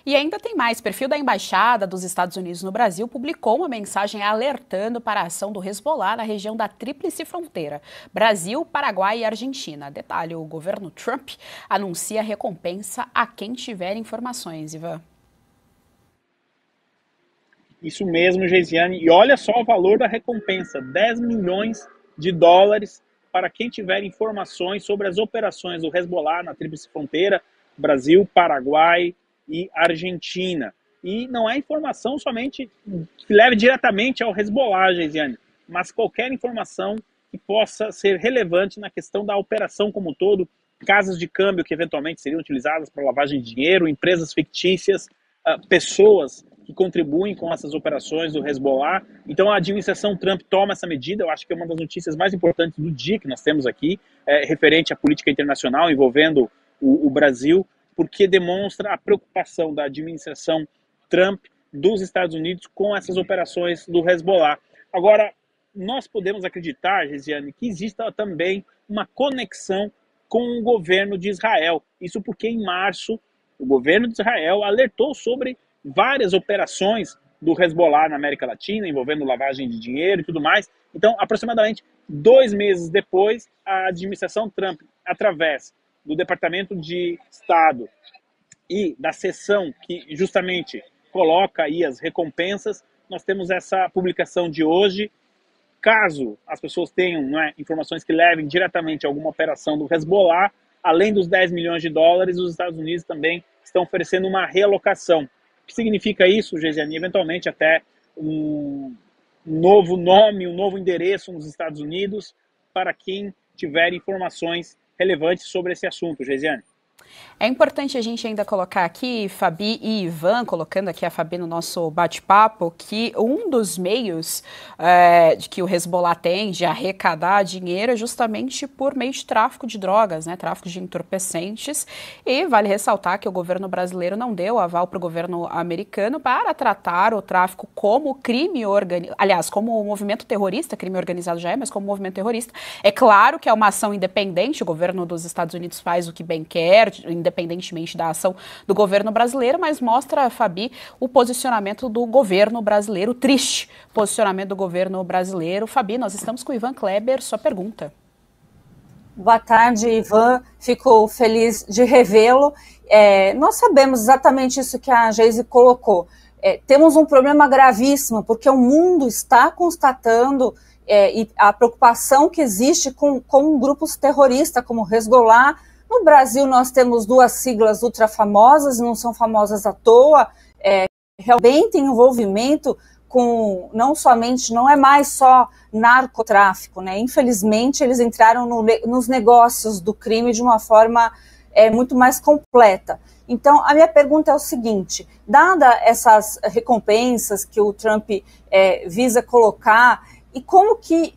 E ainda tem mais. O perfil da Embaixada dos Estados Unidos no Brasil publicou uma mensagem alertando para a ação do Hezbollah na região da Tríplice Fronteira, Brasil, Paraguai e Argentina. Detalhe, o governo Trump anuncia recompensa a quem tiver informações, Ivan. Isso mesmo, Geisiane. E olha só o valor da recompensa, 10 milhões de dólares para quem tiver informações sobre as operações do Hezbollah na Tríplice Fronteira, Brasil, Paraguai e Argentina. E não é informação somente que leve diretamente ao Hezbollah, Geisiane, mas qualquer informação que possa ser relevante na questão da operação como um todo, casas de câmbio que eventualmente seriam utilizadas para lavagem de dinheiro, empresas fictícias, pessoas que contribuem com essas operações do Hezbollah. Então a administração Trump toma essa medida. Eu acho que é uma das notícias mais importantes do dia que nós temos aqui, referente à política internacional envolvendo o Brasil, porque demonstra a preocupação da administração Trump dos Estados Unidos com essas operações do Hezbollah. Agora, nós podemos acreditar, Geisiane, que exista também uma conexão com o governo de Israel. Isso porque em março o governo de Israel alertou sobre várias operações do Hezbollah na América Latina, envolvendo lavagem de dinheiro e tudo mais. Então, aproximadamente 2 meses depois, a administração Trump, através do Departamento de Estado e da seção que justamente coloca aí as recompensas, nós temos essa publicação de hoje. Caso as pessoas tenham informações que levem diretamente a alguma operação do Hezbollah, além dos 10 milhões de dólares, os Estados Unidos também estão oferecendo uma realocação. O que significa isso, Geisiane? Eventualmente até um novo nome, um novo endereço nos Estados Unidos para quem tiver informações relevantes sobre esse assunto, Geisiane. É importante a gente ainda colocar aqui, Fabi e Ivan, colocando aqui a Fabi no nosso bate-papo, que um dos meios de que o Hezbollah tem de arrecadar dinheiro é justamente por meio de tráfico de drogas, né, tráfico de entorpecentes. E vale ressaltar que o governo brasileiro não deu aval para o governo americano para tratar o tráfico como crime organizado, aliás, como movimento terrorista, crime organizado já é, mas como movimento terrorista. É claro que é uma ação independente, o governo dos Estados Unidos faz o que bem quer, independentemente da ação do governo brasileiro, mas mostra, Fabi, o posicionamento do governo brasileiro, triste posicionamento do governo brasileiro. Fabi, nós estamos com o Ivan Kleber, sua pergunta. Boa tarde, Ivan, fico feliz de revê-lo. Nós sabemos exatamente isso que a Geise colocou. Temos um problema gravíssimo, porque o mundo está constatando e a preocupação que existe com grupos terroristas, como o Hezbollah. No Brasil, nós temos 2 siglas ultra famosas, não são famosas à toa, realmente tem envolvimento com, não é mais só narcotráfico, né? Infelizmente, eles entraram nos negócios do crime de uma forma muito mais completa. Então, a minha pergunta é o seguinte, dada essas recompensas que o Trump visa colocar, e como que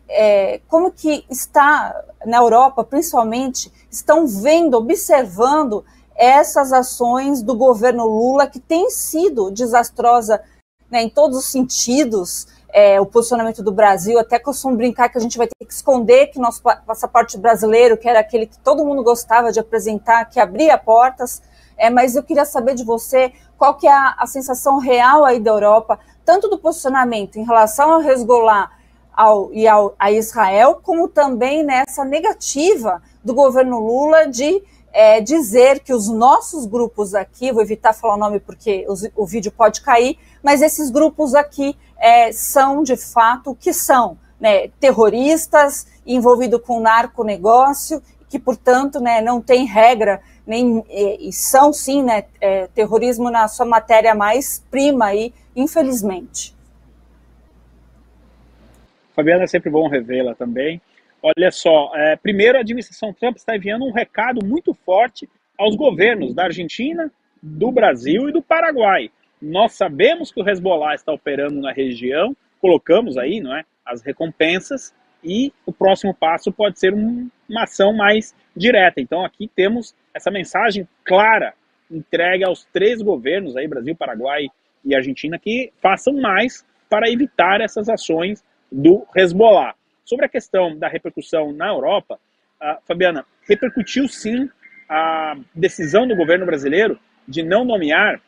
está, na Europa, principalmente, estão vendo, observando essas ações do governo Lula, que tem sido desastrosa, né, em todos os sentidos, o posicionamento do Brasil, até costumo brincar que a gente vai ter que esconder que nosso passaporte brasileiro, que era aquele que todo mundo gostava de apresentar, que abria portas, mas eu queria saber de você qual que é a sensação real aí da Europa, tanto do posicionamento em relação ao Hezbollah, a Israel, como também nessa negativa do governo Lula de dizer que os nossos grupos aqui, vou evitar falar o nome porque o vídeo pode cair, mas esses grupos aqui são de fato o que são, né, terroristas, envolvidos com narconegócio, que portanto, né, não tem regra, e são sim, né, terrorismo na sua matéria mais prima aí, infelizmente. Fabiana, é sempre bom revê-la também. Olha só, primeiro a administração Trump está enviando um recado muito forte aos governos da Argentina, do Brasil e do Paraguai. Nós sabemos que o Hezbollah está operando na região, colocamos aí, não é, as recompensas, e o próximo passo pode ser uma ação mais direta. Então aqui temos essa mensagem clara, entregue aos 3 governos, aí, Brasil, Paraguai e Argentina, que façam mais para evitar essas ações do Hezbollah. Sobre a questão da repercussão na Europa, Fabiana, repercutiu sim a decisão do governo brasileiro de não nomear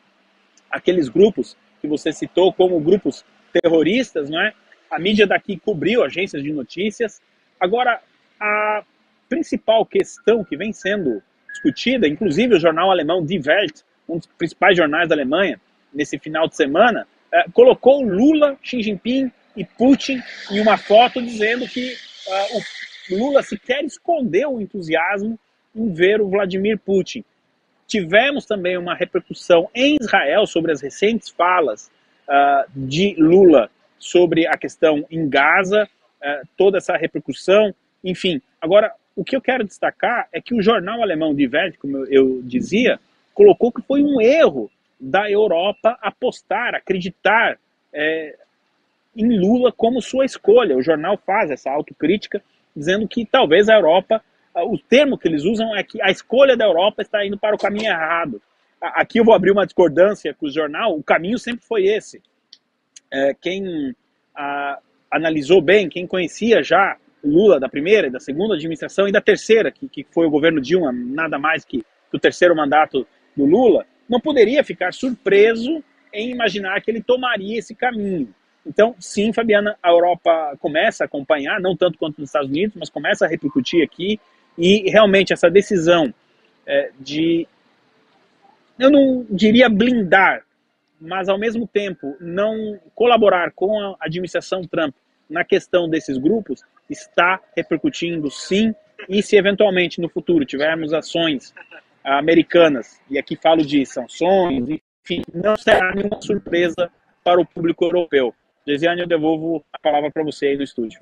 aqueles grupos que você citou como grupos terroristas, não é? A mídia daqui cobriu, agências de notícias. Agora, a principal questão que vem sendo discutida, inclusive o jornal alemão Die Welt, um dos principais jornais da Alemanha, nesse final de semana, colocou Lula, Xi Jinping e Putin em uma foto dizendo que o Lula sequer escondeu o entusiasmo em ver o Vladimir Putin. Tivemos também uma repercussão em Israel sobre as recentes falas de Lula sobre a questão em Gaza, toda essa repercussão, enfim. Agora, o que eu quero destacar é que o jornal alemão Die Welt, como eu dizia, colocou que foi um erro da Europa apostar, acreditar em Lula como sua escolha. O jornal faz essa autocrítica, dizendo que talvez a Europa, o termo que eles usam é que a escolha da Europa está indo para o caminho errado. Aqui eu vou abrir uma discordância com o jornal, o caminho sempre foi esse. Quem analisou bem, quem conhecia já o Lula da primeira e da segunda administração e da terceira, que foi o governo Dilma, nada mais que o terceiro mandato do Lula, não poderia ficar surpreso em imaginar que ele tomaria esse caminho. Então, sim, Fabiana, a Europa começa a acompanhar, não tanto quanto nos Estados Unidos, mas começa a repercutir aqui, e realmente essa decisão de, eu não diria blindar, mas ao mesmo tempo não colaborar com a administração Trump na questão desses grupos, está repercutindo sim, e se eventualmente no futuro tivermos ações americanas, e aqui falo de sanções, enfim, não será nenhuma surpresa para o público europeu. Gesiane, eu devolvo a palavra para você aí no estúdio.